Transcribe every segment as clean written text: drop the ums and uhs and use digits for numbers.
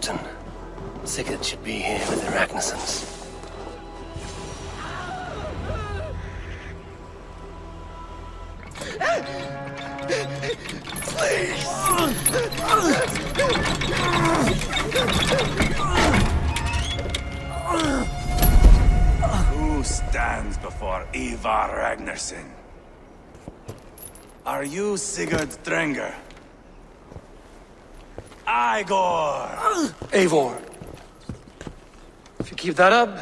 Captain. Sigurd should be here with the Ragnarsons. Who stands before Eivor Ragnarsson? Are you Sigurd Drenger? Eivor! Eivor. If you keep that up,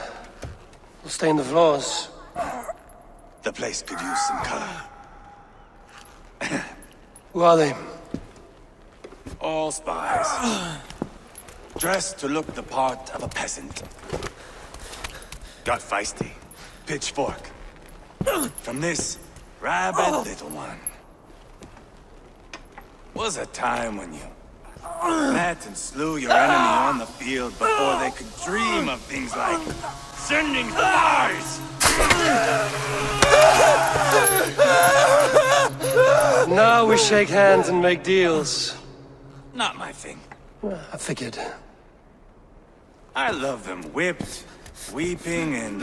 we'll stay in the floors. The place could use some color. Who are they? All spies. Dressed to look the part of a peasant. Got feisty. Pitchfork. From this rabid little one. Was a time when you met and slew your enemy on the field before they could dream of things like sending spies! Now we shake hands and make deals. Not my thing. I figured. I love them whipped, weeping, and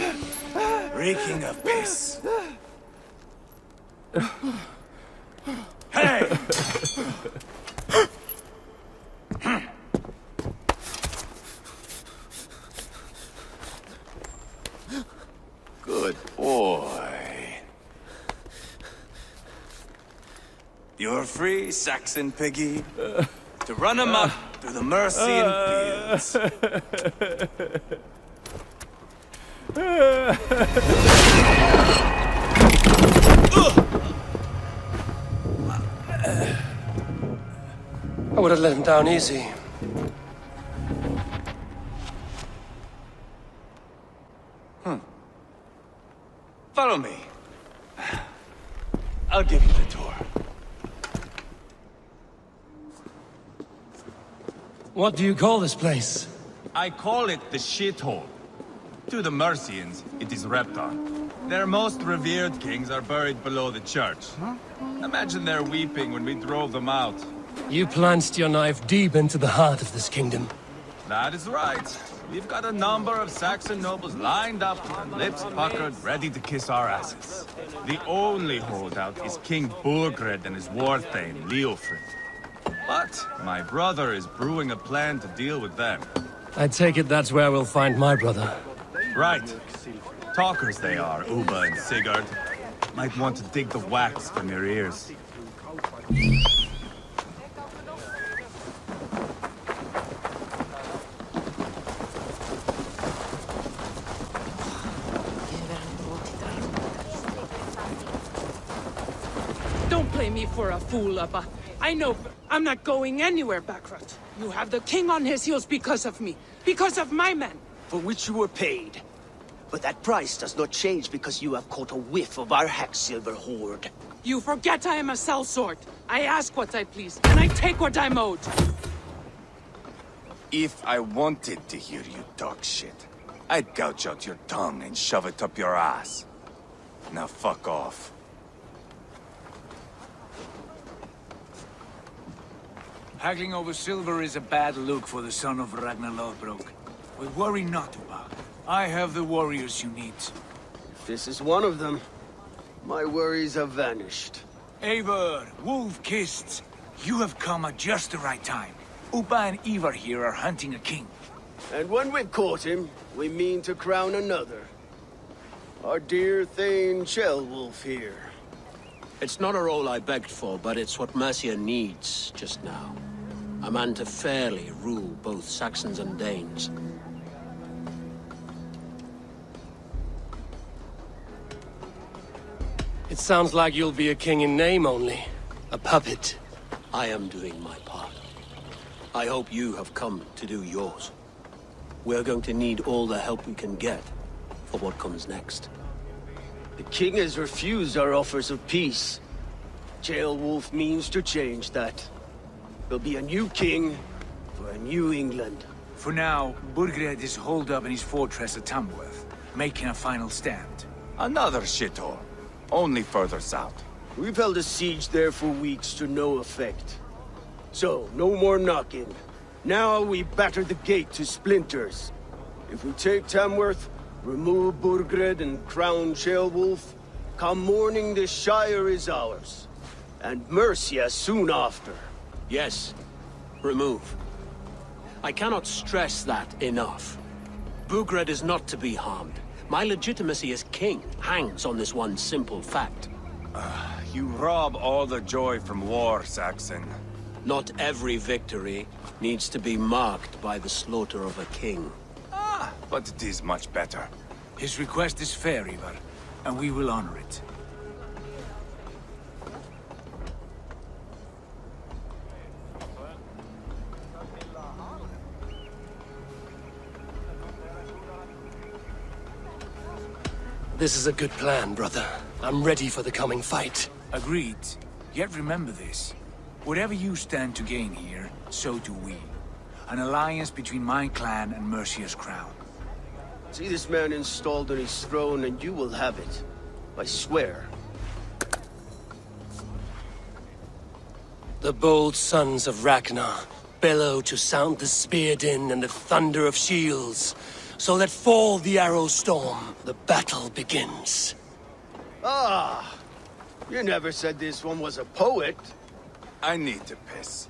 reeking of piss. Hey! Good boy. You're free, Saxon piggy, to run amok through the Mercian fields. I would have let him down easy. Follow me. I'll give you the tour. What do you call this place? I call it the shithole. To the Mercians, it is Repton. Their most revered kings are buried below the church. Imagine their weeping when we drove them out. You plunged your knife deep into the heart of this kingdom. That is right. We've got a number of Saxon nobles lined up, lips puckered, ready to kiss our asses. The only holdout is King Burgred and his warthane, Leofrid. But my brother is brewing a plan to deal with them. I take it that's where we'll find my brother. Right. Talkers they are, Uba and Sigurd. Might want to dig the wax from your ears. Don't play me for a fool, Abba. I know I'm not going anywhere, Backrot. You have the king on his heels because of me. Because of my men. For which you were paid. But that price does not change because you have caught a whiff of our Hacksilver hoard. You forget I am a sellsword. I ask what I please, and I take what I'm owed. If I wanted to hear you talk shit, I'd gouge out your tongue and shove it up your ass. Now fuck off. Haggling over silver is a bad look for the son of Ragnar Lothbrok. But worry not, Uba. I have the warriors you need. If this is one of them, my worries have vanished. Eivor, wolf-kissed, you have come at just the right time. Uba and Eivor here are hunting a king. And when we've caught him, we mean to crown another. Our dear Thane Ceolwulf here. It's not a role I begged for, but it's what Mercia needs just now. A man to fairly rule both Saxons and Danes. It sounds like you'll be a king in name only. A puppet. I am doing my part. I hope you have come to do yours. We're going to need all the help we can get for what comes next. The king has refused our offers of peace. Ceolwulf means to change that. There'll be a new king for a new England. For now, Burgred is holed up in his fortress at Tamworth, making a final stand. Another shithole. Only further south. We've held a siege there for weeks to no effect. So, no more knocking. Now we batter the gate to splinters. If we take Tamworth, remove Burgred and crown Ceolwulf, come morning the Shire is ours. And Mercia soon after. Yes, remove. I cannot stress that enough. Burgred is not to be harmed. My legitimacy as king hangs on this one simple fact. You rob all the joy from war, Saxon. Not every victory needs to be marked by the slaughter of a king. But it is much better. His request is fair, Eivor, and we will honor it. This is a good plan, brother. I'm ready for the coming fight. Agreed. Yet remember this. Whatever you stand to gain here, so do we. An alliance between my clan and Mercia's crown. See this man installed on his throne and you will have it. I swear. The bold sons of Ragnar bellow to sound the spear din and the thunder of shields. So let fall the arrow storm. The battle begins. Ah! You never said this one was a poet. I need to piss.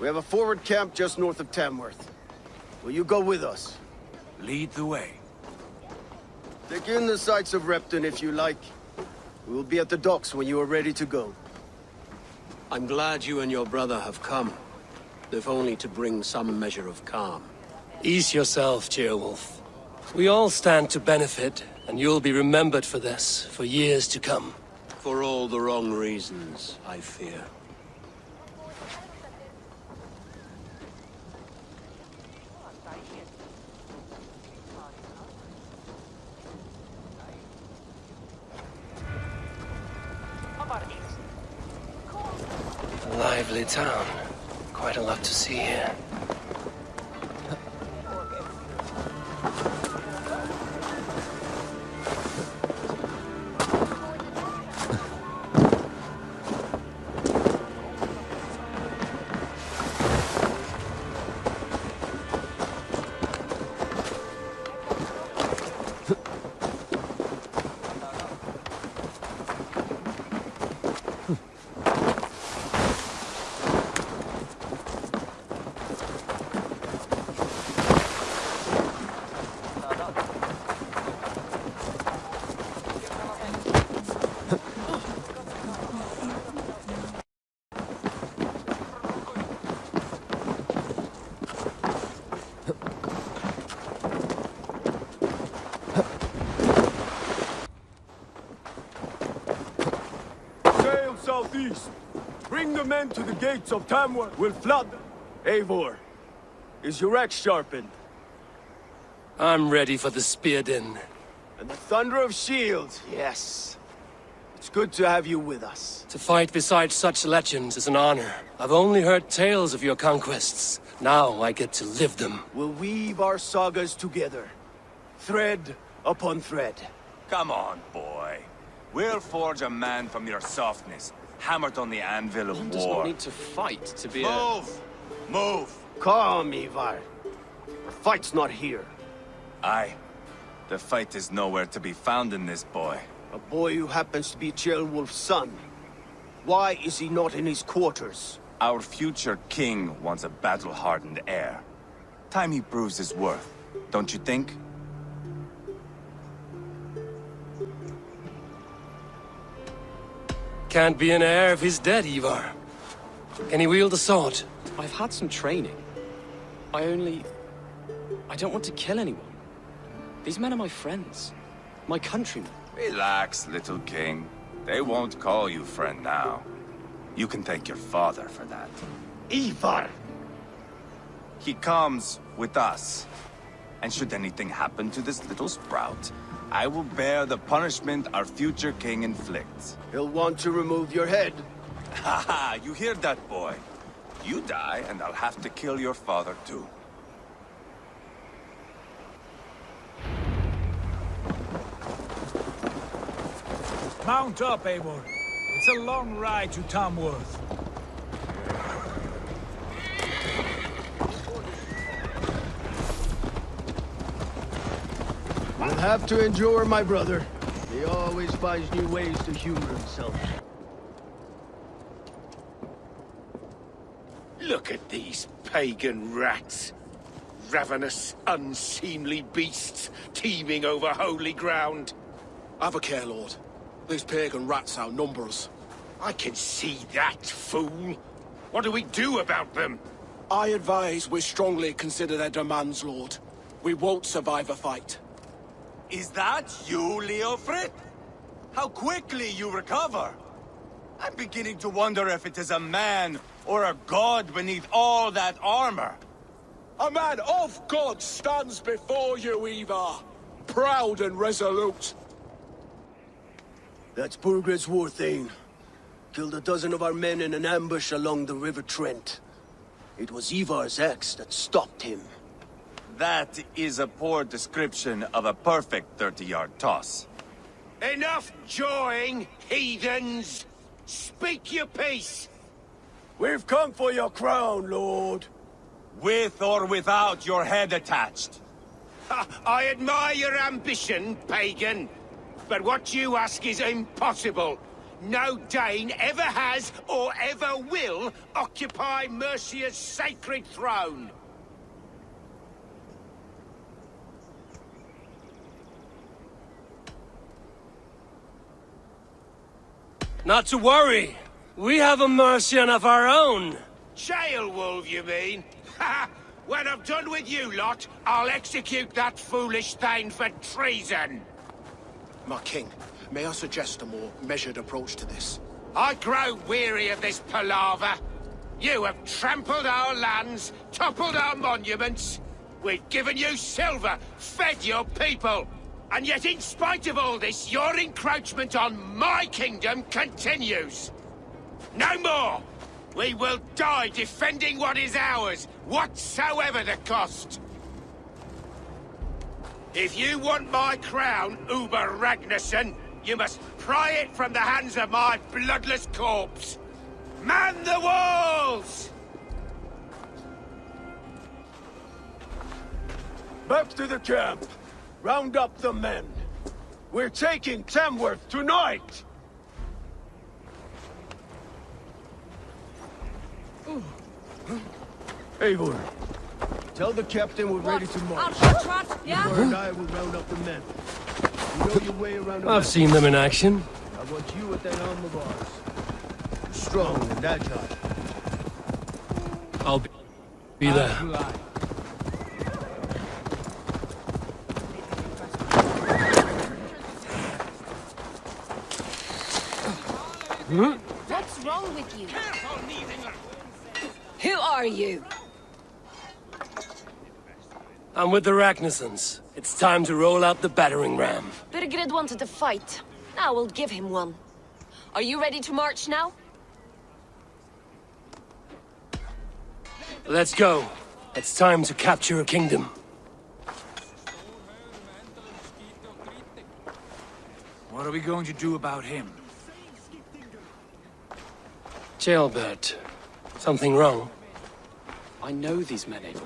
We have a forward camp just north of Tamworth. Will you go with us? Lead the way. Take in the sights of Repton if you like. We will be at the docks when you are ready to go. I'm glad you and your brother have come, if only to bring some measure of calm. Ease yourself, Ceolwulf. We all stand to benefit, and you'll be remembered for this, for years to come. For all the wrong reasons, I fear. A lively town. Quite a lot to see here. Sail southeast. Bring the men to the gates of Tamworth. We'll flood them. Eivor, is your axe sharpened? I'm ready for the spear din. And the thunder of shields, yes. It's good to have you with us. To fight beside such legends is an honor. I've only heard tales of your conquests. Now I get to live them. We'll weave our sagas together. Thread upon thread. Come on, boy. We'll forge a man from your softness, hammered on the anvil of war. to fight to be Move! Move! Calm, Eivor. The fight's not here. Aye. The fight is nowhere to be found in this boy. A boy who happens to be Ceolwulf's son. Why is he not in his quarters? Our future king wants a battle-hardened heir. Time he proves his worth, don't you think? Can't be an heir if he's dead, Eivor. Can he wield a sword? I've had some training. I don't want to kill anyone. These men are my friends. My countrymen. Relax, little king. They won't call you friend now. You can thank your father for that. Eivor! He comes with us. And should anything happen to this little sprout, I will bear the punishment our future king inflicts. He'll want to remove your head. Haha, you hear that, boy? You die, and I'll have to kill your father, too. Mount up, Eivor. It's a long ride to Tamworth. You'll have to endure, my brother. He always finds new ways to humor himself. Look at these pagan rats. Ravenous, unseemly beasts teeming over holy ground. Have a care, Lord. These pagan rats outnumber us. I can see that, fool. What do we do about them? I advise we strongly consider their demands, Lord. We won't survive a fight. Is that you, Leofrid? How quickly you recover! I'm beginning to wonder if it is a man or a god beneath all that armor. A man of God stands before you, Eivor. Proud and resolute. That's Burgred's Warthane. Killed a dozen of our men in an ambush along the River Trent. It was Eivor's axe that stopped him. That is a poor description of a perfect 30-yard toss. Enough jawing, heathens! Speak your piece! We've come for your crown, Lord. With or without your head attached. I admire your ambition, pagan. But what you ask is impossible. No Dane ever has or ever will occupy Mercia's sacred throne. Not to worry. We have a Mercian of our own. Jailwolf, you mean? Ha! When I'm done with you lot, I'll execute that foolish thing for treason. My king, may I suggest a more measured approach to this? I grow weary of this palaver. You have trampled our lands, toppled our monuments. We've given you silver, fed your people. And yet in spite of all this, your encroachment on my kingdom continues. No more! We will die defending what is ours, whatsoever the cost. If you want my crown, Uber Ragnarsson, you must pry it from the hands of my bloodless corpse. Man the walls! Back to the camp. Round up the men. We're taking Tamworth tonight! Eivor, tell the captain we're ready to march. Eivor and I will round up the men. You know your way around the I've seen them in action. I want you at that helm of ours. Strong and agile. I'll be there. What's wrong with you? Who are you? I'm with the Ragnarssons. It's time to roll out the battering ram. Burgred wanted to fight. Now we'll give him one. Are you ready to march now? Let's go. It's time to capture a kingdom. What are we going to do about him? Jailbird. Something wrong? I know these men, Eivor.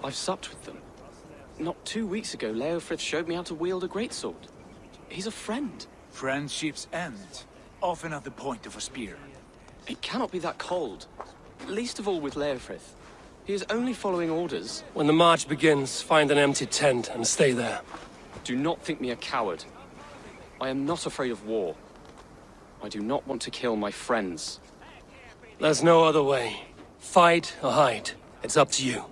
I've supped with them. Not 2 weeks ago, Leofrith showed me how to wield a greatsword. He's a friend. Friendships end, often at the point of a spear. It cannot be that cold. Least of all with Leofrith. He is only following orders. When the march begins, find an empty tent and stay there. Do not think me a coward. I am not afraid of war. I do not want to kill my friends. There's no other way. Fight or hide. It's up to you.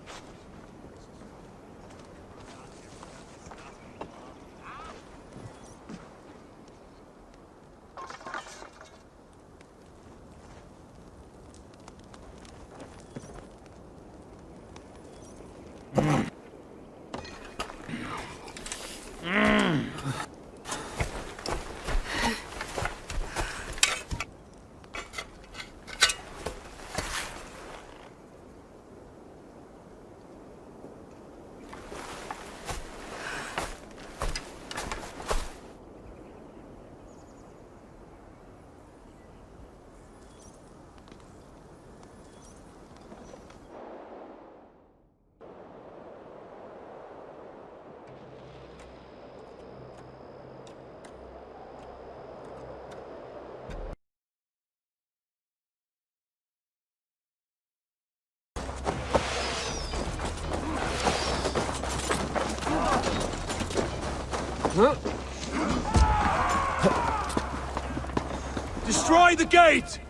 Destroy the gate!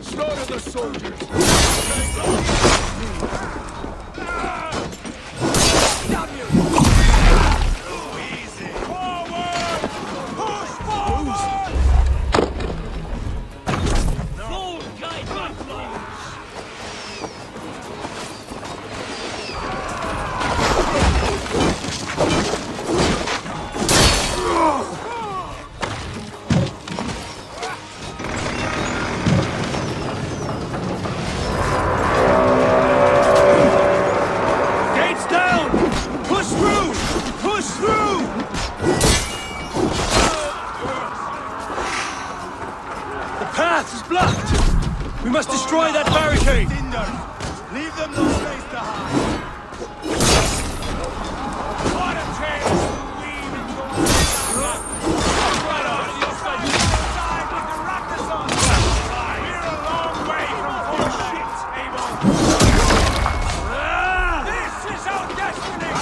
Slaughter the soldiers! We must destroy that barricade! Leave them no space to hide! What a chance to weave into right on! Side with the rockets on! We're a long way from full shit, Eivor! This is our destiny!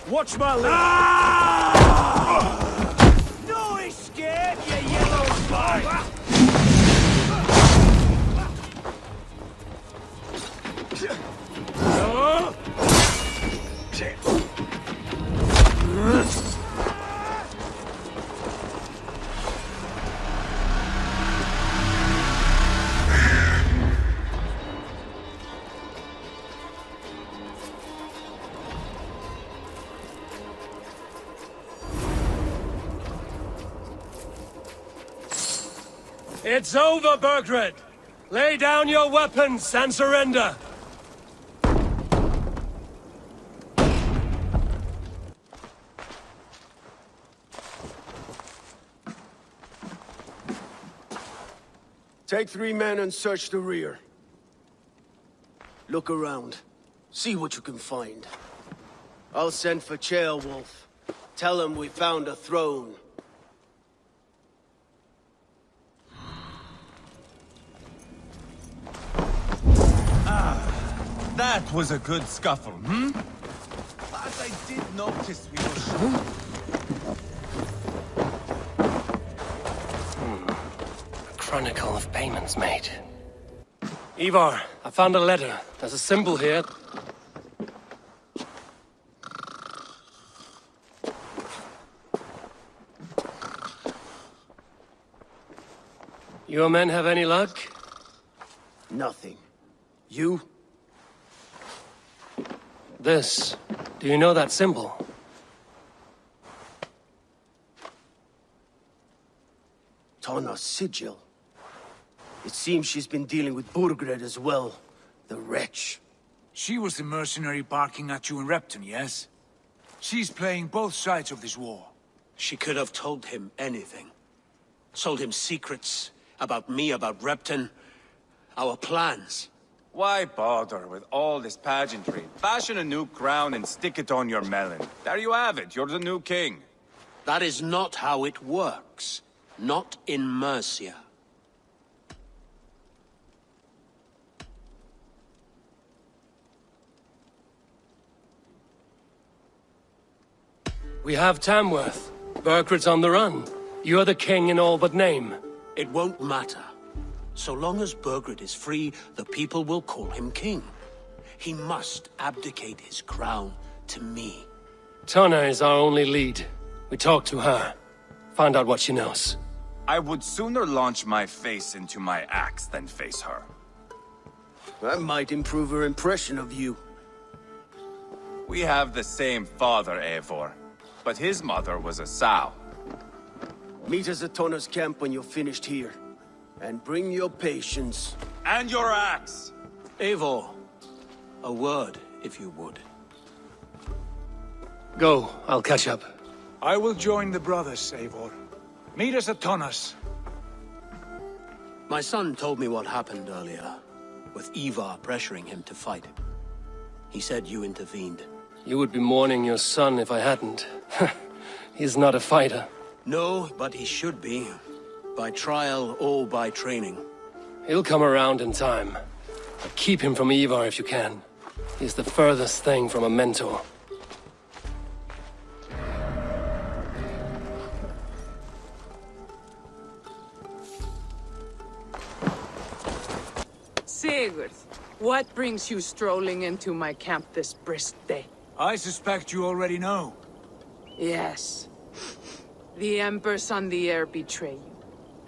Watch my leg! No escape, you yellow spike! It's over, Burgred! Lay down your weapons and surrender! Take 3 men and search the rear. Look around. See what you can find. I'll send for Ceolwulf. Tell him we found a throne. That was a good scuffle, hmm? But I did notice we were short. A chronicle of payments made. Eivor, I found a letter. There's a symbol here. Your men have any luck? Nothing. You? This. Do you know that symbol? Tana's sigil. It seems she's been dealing with Burgred as well. The wretch. She was the mercenary barking at you in Repton, yes? She's playing both sides of this war. She could have told him anything. Told him secrets about me, about Repton, our plans. Why bother with all this pageantry? Fashion a new crown and stick it on your melon. There you have it, you're the new king. That is not how it works. Not in Mercia. We have Tamworth. Burgred's on the run. You're the king in all but name. It won't matter. So long as Burgred is free, the people will call him king. He must abdicate his crown to me. Tana is our only lead. We talked to her. Find out what she knows. I would sooner launch my face into my axe than face her. That might improve her impression of you. We have the same father, Eivor. But his mother was a sow. Meet us at Tana's camp when you're finished here. And bring your patience. And your axe! Eivor, a word, if you would. Go, I'll catch up. I will join the brothers, Eivor. Meet us at Tana's. My son told me what happened earlier, with Eivor pressuring him to fight. He said you intervened. You would be mourning your son if I hadn't. He's not a fighter. No, but he should be. By trial or by training. He'll come around in time. But keep him from Eivor if you can. He's the furthest thing from a mentor. Sigurd, what brings you strolling into my camp this brisk day? I suspect you already know. Yes. The Emperor's on the air betray you.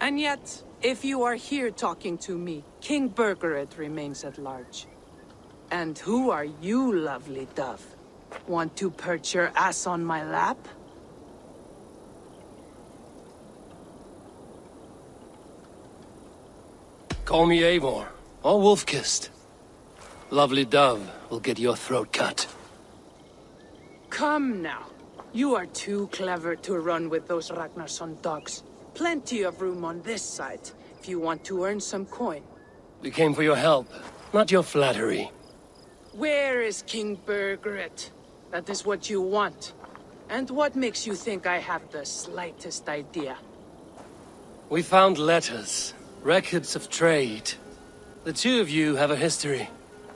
And yet, if you are here talking to me, King Burgred remains at large. And who are you, lovely dove? Want to perch your ass on my lap? Call me Eivor, or Wolf-Kissed. Lovely dove will get your throat cut. Come now. You are too clever to run with those Ragnarsson dogs. Plenty of room on this side, if you want to earn some coin. We came for your help, not your flattery. Where is King Burgred? That is what you want. And what makes you think I have the slightest idea? We found letters, records of trade. The two of you have a history.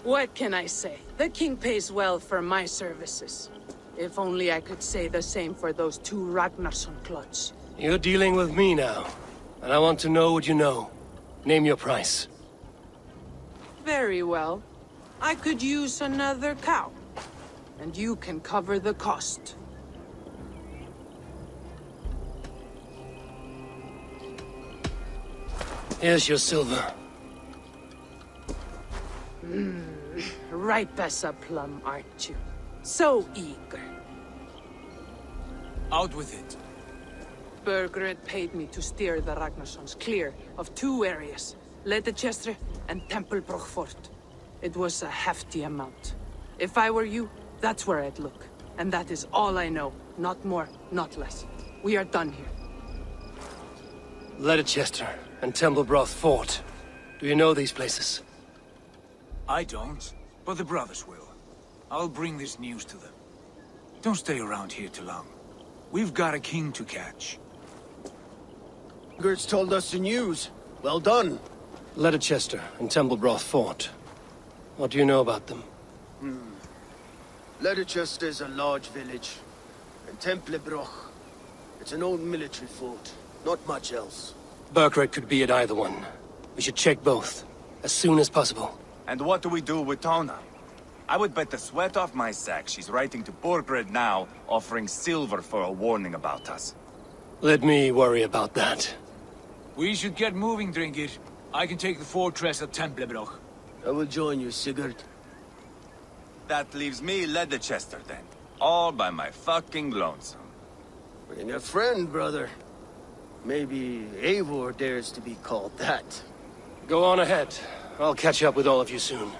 What can I say? The king pays well for my services. If only I could say the same for those two Ragnarsson clods. You're dealing with me now, and I want to know what you know. Name your price. Very well. I could use another cow. And you can cover the cost. Here's your silver. Ripe as a plum, aren't you? So eager. Out with it. Burgred paid me to steer the Ragnarssons clear of two areas, Ledechestre and Tempelbroch Fort. It was a hefty amount. If I were you, that's where I'd look. And that is all I know. Not more, not less. We are done here. Ledechestre and Tempelbroch Fort. Do you know these places? I don't, but the brothers will. I'll bring this news to them. Don't stay around here too long. We've got a king to catch. Gertz told us the news. Well done. Leicester and Templebroth fought. What do you know about them? Leicester is a large village. And Templebroch, it's an old military fort. Not much else. Burkred could be at either one. We should check both, as soon as possible. And what do we do with Tona? I would bet the sweat off my sack she's writing to Borgred now, offering silver for a warning about us. Let me worry about that. We should get moving, Dringir. I can take the fortress at Templebroch. I will join you, Sigurd. That leaves me Leicester then. All by my fucking lonesome. Bring a friend, brother. Maybe Eivor dares to be called that. Go on ahead. I'll catch up with all of you soon.